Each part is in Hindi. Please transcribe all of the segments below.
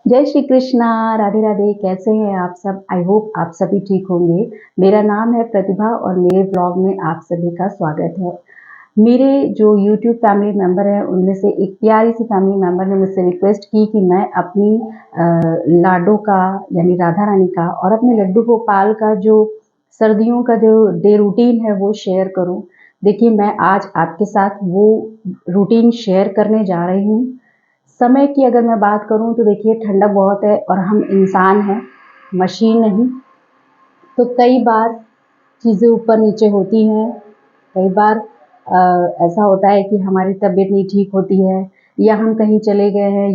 जय श्री कृष्णा। राधे राधे। कैसे हैं आप सब? आई होप आप सभी ठीक होंगे। मेरा नाम है प्रतिभा और मेरे ब्लॉग में आप सभी का स्वागत है। मेरे जो यूट्यूब फैमिली मेंबर हैं उनमें से एक प्यारी सी फैमिली मेंबर ने मुझसे रिक्वेस्ट की कि मैं अपनी लाडो का यानी राधा रानी का और अपने लड्डू गोपाल का जो सर्दियों का जो डे रूटीन है वो शेयर करूं। देखिए, मैं आज आपके साथ वो रूटीन शेयर करने जा रही हूँ। समय की अगर मैं बात करूं तो देखिए, ठंडक बहुत है और हम इंसान हैं, मशीन नहीं। तो कई बार चीज़ें ऊपर नीचे होती हैं। कई बार ऐसा होता है कि हमारी तबीयत नहीं ठीक होती है, या हम कहीं चले गए हैं,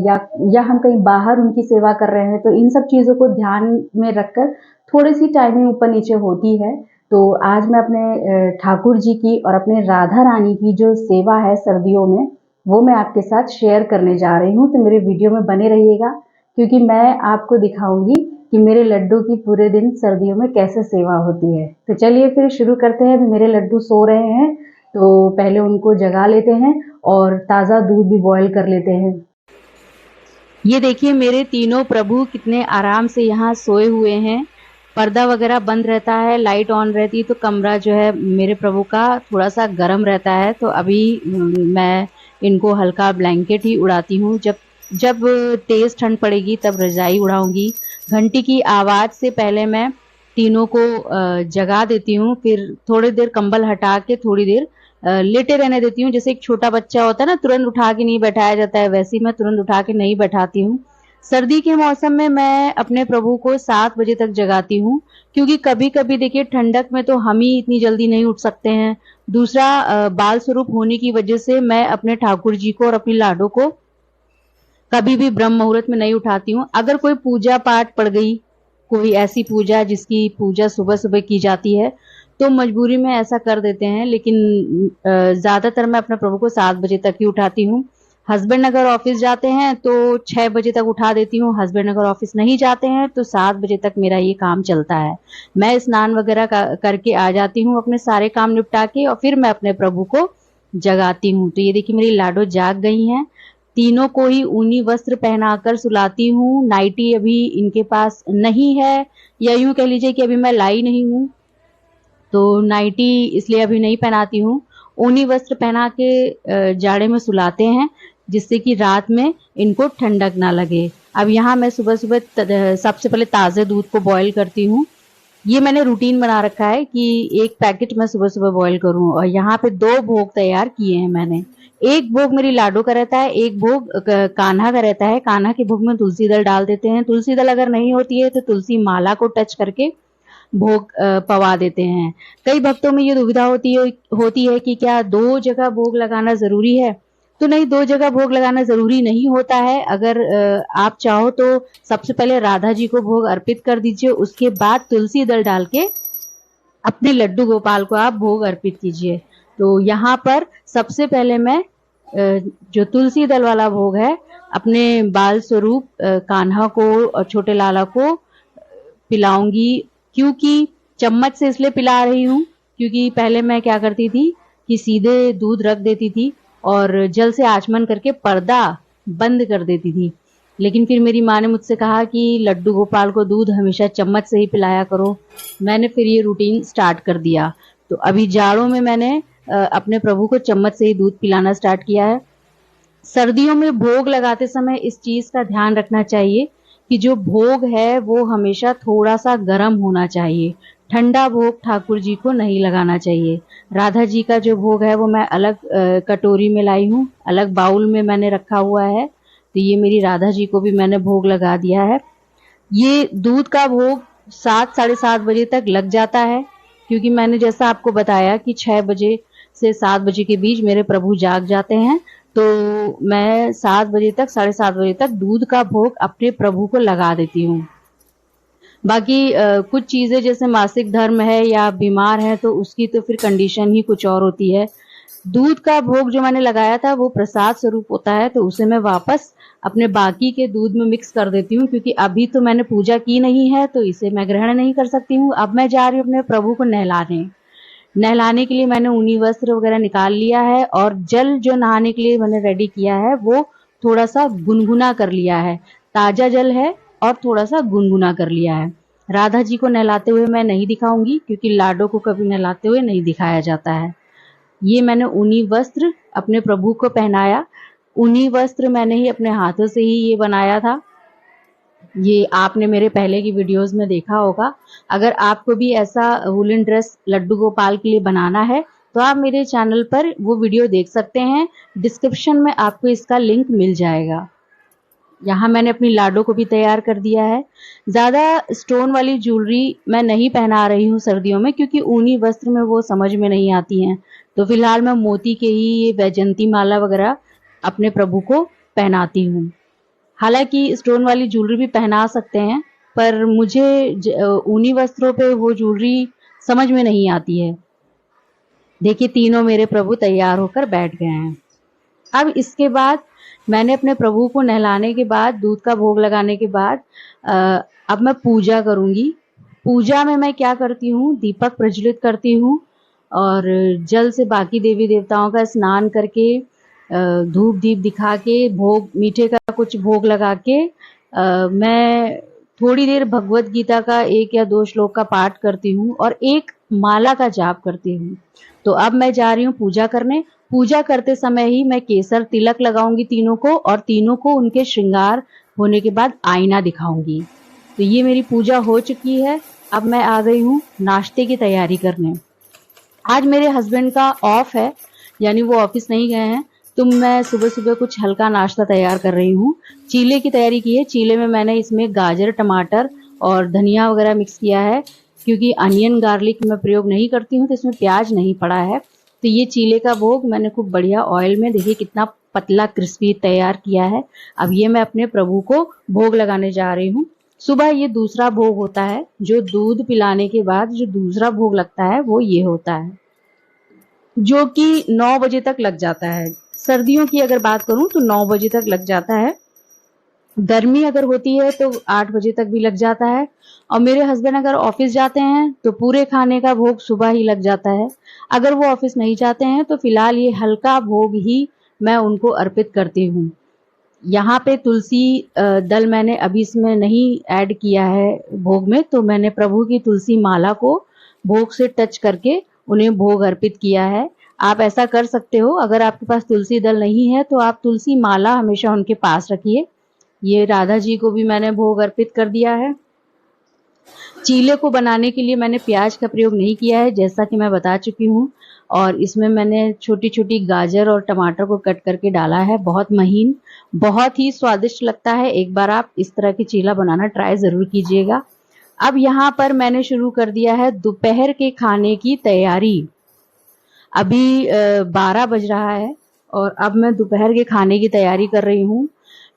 या हम कहीं बाहर उनकी सेवा कर रहे हैं। तो इन सब चीज़ों को ध्यान में रखकर थोड़ी सी टाइमिंग ऊपर नीचे होती है। तो आज मैं अपने ठाकुर जी की और अपने राधा रानी की जो सेवा है सर्दियों में, वो मैं आपके साथ शेयर करने जा रही हूँ। तो मेरे वीडियो में बने रहिएगा, क्योंकि मैं आपको दिखाऊंगी कि मेरे लड्डू की पूरे दिन सर्दियों में कैसे सेवा होती है। तो चलिए फिर शुरू करते हैं। अभी मेरे लड्डू सो रहे हैं, तो पहले उनको जगा लेते हैं और ताज़ा दूध भी बॉयल कर लेते हैं। ये देखिए, मेरे तीनों प्रभु कितने आराम से यहाँ सोए हुए हैं। पर्दा वगैरह बंद रहता है, लाइट ऑन रहती है, तो कमरा जो है मेरे प्रभु का थोड़ा सा गर्म रहता है। तो अभी मैं इनको हल्का ब्लैंकेट ही उड़ाती हूँ। जब जब तेज ठंड पड़ेगी तब रजाई उड़ाऊंगी। घंटी की आवाज से पहले मैं तीनों को जगा देती हूँ। फिर थोड़ी देर कंबल हटा के थोड़ी देर लेटे रहने देती हूँ। जैसे एक छोटा बच्चा होता है ना, तुरंत उठा के नहीं बैठाया जाता है, वैसे ही मैं तुरंत उठा के नहीं बैठाती हूँ। सर्दी के मौसम में मैं अपने प्रभु को 7 बजे तक जगाती हूँ, क्योंकि कभी कभी देखिए ठंडक में तो हम ही इतनी जल्दी नहीं उठ सकते हैं। दूसरा, बाल स्वरूप होने की वजह से मैं अपने ठाकुर जी को और अपनी लाडो को कभी भी ब्रह्म मुहूर्त में नहीं उठाती हूँ। अगर कोई पूजा पाठ पड़ गई, कोई ऐसी पूजा जिसकी पूजा सुबह सुबह की जाती है, तो मजबूरी में ऐसा कर देते हैं। लेकिन ज्यादातर मैं अपने प्रभु को 7 बजे तक ही उठाती हूँ। हस्बैंड अगर ऑफिस जाते हैं तो 6 बजे तक उठा देती हूँ। हस्बैंड अगर ऑफिस नहीं जाते हैं तो 7 बजे तक मेरा ये काम चलता है। मैं स्नान वगैरह करके आ जाती हूँ अपने सारे काम निपटा के, और फिर मैं अपने प्रभु को जगाती हूँ। तो ये देखिए, मेरी लाडो जाग गई हैं। तीनों को ही ऊनी वस्त्र पहनाकर सुलाती हूँ। नाइटी अभी इनके पास नहीं है, या यूं कह लीजिए कि अभी मैं लाई नहीं हूँ, तो नाइटी इसलिए अभी नहीं पहनाती हूँ। ऊनी वस्त्र पहना के जाड़े में सुलाते हैं, जिससे कि रात में इनको ठंडक ना लगे। अब यहाँ मैं सुबह सुबह सबसे पहले ताज़े दूध को बॉईल करती हूँ। ये मैंने रूटीन बना रखा है कि एक पैकेट मैं सुबह सुबह बॉईल करूं। और यहाँ पे 2 भोग तैयार किए हैं मैंने। एक भोग मेरी लाडो का रहता है, एक भोग कान्हा का रहता है। कान्हा के भोग में तुलसी दल डाल देते हैं। तुलसी दल अगर नहीं होती है तो तुलसी माला को टच करके भोग पवा देते हैं। कई भक्तों में ये दुविधा होती है कि क्या 2 जगह भोग लगाना जरूरी है? तो नहीं, 2 जगह भोग लगाना जरूरी नहीं होता है। अगर आप चाहो तो सबसे पहले राधा जी को भोग अर्पित कर दीजिए, उसके बाद तुलसी दल डाल के अपने लड्डू गोपाल को आप भोग अर्पित कीजिए। तो यहाँ पर सबसे पहले मैं जो तुलसी दल वाला भोग है, अपने बाल स्वरूप कान्हा को और छोटे लाला को पिलाऊंगी। क्योंकि चम्मच से इसलिए पिला रही हूँ, क्योंकि पहले मैं क्या करती थी कि सीधे दूध रख देती थी और जल से आचमन करके पर्दा बंद कर देती थी। लेकिन फिर मेरी माँ ने मुझसे कहा कि लड्डू गोपाल को दूध हमेशा चम्मच से ही पिलाया करो। मैंने फिर ये रूटीन स्टार्ट कर दिया। तो अभी जाड़ों में मैंने अपने प्रभु को चम्मच से ही दूध पिलाना स्टार्ट किया है। सर्दियों में भोग लगाते समय इस चीज का ध्यान रखना चाहिए कि जो भोग है वो हमेशा थोड़ा सा गर्म होना चाहिए। ठंडा भोग ठाकुर जी को नहीं लगाना चाहिए। राधा जी का जो भोग है वो मैं अलग कटोरी में लाई हूँ, अलग बाउल में मैंने रखा हुआ है। तो ये मेरी राधा जी को भी मैंने भोग लगा दिया है। ये दूध का भोग 7 साढ़े 7 बजे तक लग जाता है, क्योंकि मैंने जैसा आपको बताया कि 6 बजे से 7 बजे के बीच मेरे प्रभु जाग जाते हैं। तो मैं 7 बजे तक, साढ़े 7 बजे तक दूध का भोग अपने प्रभु को लगा देती हूँ। बाकी कुछ चीजें जैसे मासिक धर्म है या बीमार है तो उसकी तो फिर कंडीशन ही कुछ और होती है। दूध का भोग जो मैंने लगाया था वो प्रसाद स्वरूप होता है, तो उसे मैं वापस अपने बाकी के दूध में मिक्स कर देती हूँ, क्योंकि अभी तो मैंने पूजा की नहीं है तो इसे मैं ग्रहण नहीं कर सकती हूँ। अब मैं जा रही हूँ अपने प्रभु को नहलाने। नहलाने के लिए मैंने ऊनी वस्त्र वगैरह निकाल लिया है, और जल जो नहाने के लिए मैंने रेडी किया है वो थोड़ा सा गुनगुना कर लिया है, ताजा जल है और थोड़ा सा गुनगुना कर लिया है। राधा जी को नहलाते हुए मैं नहीं दिखाऊंगी क्योंकि लाडो को कभी नहलाते हुए नहीं दिखाया जाता है। ये मैंने ऊनी वस्त्र अपने प्रभु को पहनाया। ऊनी वस्त्र मैंने ही अपने हाथों से ही ये बनाया था। ये आपने मेरे पहले की वीडियोस में देखा होगा। अगर आपको भी ऐसा वुलन ड्रेस लड्डू गोपाल के लिए बनाना है तो आप मेरे चैनल पर वो वीडियो देख सकते हैं। डिस्क्रिप्शन में आपको इसका लिंक मिल जाएगा। यहाँ मैंने अपनी लाडो को भी तैयार कर दिया है। ज़्यादा स्टोन वाली ज्वेलरी मैं नहीं पहना रही हूँ सर्दियों में, क्योंकि ऊनी वस्त्र में वो समझ में नहीं आती हैं। तो फिलहाल मैं मोती के ही ये वैजंती माला वगैरह अपने प्रभु को पहनाती हूँ। हालांकि स्टोन वाली ज्वेलरी भी पहना सकते हैं, पर मुझे ऊनी वस्त्रों पे वो ज्वेलरी समझ में नहीं आती है। देखिए तीनों मेरे प्रभु तैयार होकर बैठ गए हैं। अब इसके बाद मैंने अपने प्रभु को नहलाने के बाद, दूध का भोग लगाने के बाद अब मैं पूजा करूंगी। पूजा में मैं क्या करती हूँ, दीपक प्रज्वलित करती हूँ और जल से बाकी देवी देवताओं का स्नान करके, धूप दीप दिखा के, भोग मीठे का कुछ भोग लगा के मैं थोड़ी देर भगवत गीता का 1 या 2 श्लोक का पाठ करती हूँ और एक माला का जाप करती हूँ। तो अब मैं जा रही हूँ पूजा करने। पूजा करते समय ही मैं केसर तिलक लगाऊंगी तीनों को, और तीनों को उनके श्रृंगार होने के बाद आईना दिखाऊंगी। तो ये मेरी पूजा हो चुकी है। अब मैं आ गई हूँ नाश्ते की तैयारी करने। आज मेरे हस्बैंड का ऑफ है, यानी वो ऑफिस नहीं गए हैं, तो मैं सुबह सुबह कुछ हल्का नाश्ता तैयार कर रही हूँ। चीले की तैयारी की है। चीले में मैंने इसमें गाजर, टमाटर और धनिया वगैरह मिक्स किया है, क्योंकि अनियन गार्लिक मैं प्रयोग नहीं करती हूँ तो इसमें प्याज नहीं पड़ा है। तो ये चीले का भोग मैंने खूब बढ़िया ऑयल में, देखिए कितना पतला क्रिस्पी तैयार किया है। अब ये मैं अपने प्रभु को भोग लगाने जा रही हूँ। सुबह ये दूसरा भोग होता है, जो दूध पिलाने के बाद जो दूसरा भोग लगता है वो ये होता है, जो कि 9 बजे तक लग जाता है। सर्दियों की अगर बात करूं तो 9 बजे तक लग जाता है। गर्मी अगर होती है तो 8 बजे तक भी लग जाता है। और मेरे हस्बैंड अगर ऑफिस जाते हैं तो पूरे खाने का भोग सुबह ही लग जाता है। अगर वो ऑफिस नहीं जाते हैं तो फिलहाल ये हल्का भोग ही मैं उनको अर्पित करती हूँ। यहाँ पे तुलसी दल मैंने अभी इसमें नहीं ऐड किया है भोग में, तो मैंने प्रभु की तुलसी माला को भोग से टच करके उन्हें भोग अर्पित किया है। आप ऐसा कर सकते हो। अगर आपके पास तुलसी दल नहीं है तो आप तुलसी माला हमेशा उनके पास रखिए। ये राधा जी को भी मैंने भोग अर्पित कर दिया है। चीले को बनाने के लिए मैंने प्याज का प्रयोग नहीं किया है, जैसा कि मैं बता चुकी हूँ। और इसमें मैंने छोटी छोटी गाजर और टमाटर को कट करके डाला है, बहुत महीन, बहुत ही स्वादिष्ट लगता है। एक बार आप इस तरह की चीला बनाना ट्राई जरूर कीजिएगा। अब यहाँ पर मैंने शुरू कर दिया है दोपहर के खाने की तैयारी। अभी 12 बज रहा है और अब मैं दोपहर के खाने की तैयारी कर रही हूँ।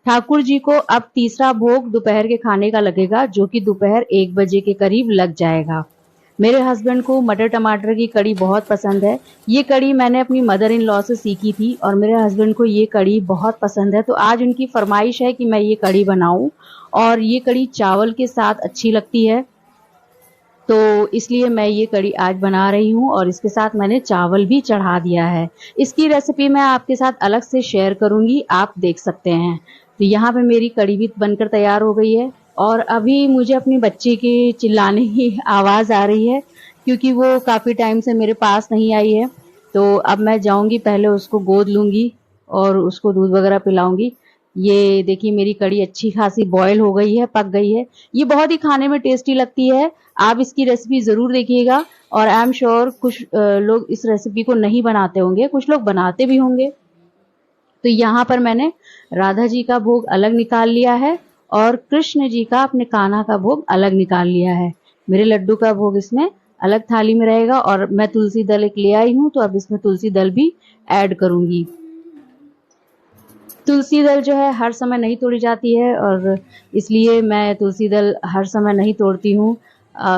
ठाकुर जी को अब तीसरा भोग दोपहर के खाने का लगेगा, जो कि दोपहर 1 बजे के करीब लग जाएगा। मेरे हस्बैंड को मटर टमाटर की कड़ी बहुत पसंद है। ये कड़ी मैंने अपनी मदर इन लॉ से सीखी थी और मेरे हस्बैंड को ये कड़ी बहुत पसंद है। तो आज उनकी फरमाइश है कि मैं ये कड़ी बनाऊं, और ये कड़ी चावल के साथ अच्छी लगती है, तो इसलिए मैं ये कड़ी आज बना रही हूँ। और इसके साथ मैंने चावल भी चढ़ा दिया है। इसकी रेसिपी मैं आपके साथ अलग से शेयर करूंगी, आप देख सकते हैं। तो यहाँ पे मेरी कड़ी भी बनकर तैयार हो गई है। और अभी मुझे अपनी बच्ची की चिल्लाने की आवाज़ आ रही है, क्योंकि वो काफ़ी टाइम से मेरे पास नहीं आई है। तो अब मैं जाऊंगी, पहले उसको गोद लूंगी और उसको दूध वगैरह पिलाऊंगी। ये देखिए मेरी कड़ी अच्छी खासी बॉयल हो गई है, पक गई है। ये बहुत ही खाने में टेस्टी लगती है। आप इसकी रेसिपी ज़रूर देखिएगा। और आई एम श्योर कुछ लोग इस रेसिपी को नहीं बनाते होंगे, कुछ लोग बनाते भी होंगे। तो यहाँ पर मैंने राधा जी का भोग अलग निकाल लिया है और कृष्ण जी का, अपने कान्हा का भोग अलग निकाल लिया है। मेरे लड्डू का भोग इसमें अलग थाली में रहेगा। और मैं तुलसी दल एक ले आई हूँ, तो अब इसमें तुलसी दल भी ऐड करूंगी। तुलसी दल जो है हर समय नहीं तोड़ी जाती है, और इसलिए मैं तुलसी दल हर समय नहीं तोड़ती हूँ।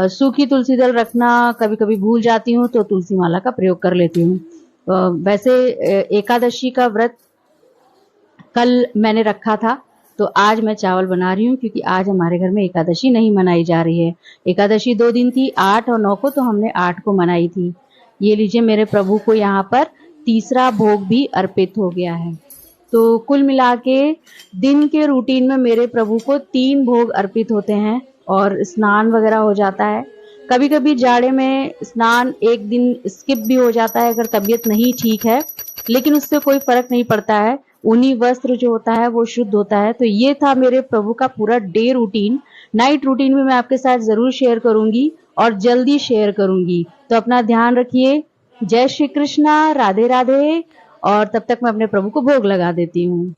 सूखी तुलसी दल रखना कभी कभी भूल जाती हूँ, तो तुलसी माला का प्रयोग कर लेती हूँ। वैसे एकादशी का व्रत कल मैंने रखा था, तो आज मैं चावल बना रही हूँ, क्योंकि आज हमारे घर में एकादशी नहीं मनाई जा रही है। एकादशी 2 दिन थी, 8 और 9 को, तो हमने 8 को मनाई थी। ये लीजिए मेरे प्रभु को यहाँ पर तीसरा भोग भी अर्पित हो गया है। तो कुल मिला के दिन के रूटीन में मेरे प्रभु को 3 भोग अर्पित होते हैं और स्नान वगैरह हो जाता है। कभी कभी जाड़े में स्नान एक दिन स्किप भी हो जाता है अगर तबीयत नहीं ठीक है, लेकिन उससे कोई फर्क नहीं पड़ता है। ऊनी वस्त्र जो होता है वो शुद्ध होता है। तो ये था मेरे प्रभु का पूरा डे रूटीन। नाइट रूटीन भी मैं आपके साथ जरूर शेयर करूंगी और जल्दी शेयर करूंगी। तो अपना ध्यान रखिए। जय श्री कृष्णा, राधे राधे। और तब तक मैं अपने प्रभु को भोग लगा देती हूँ।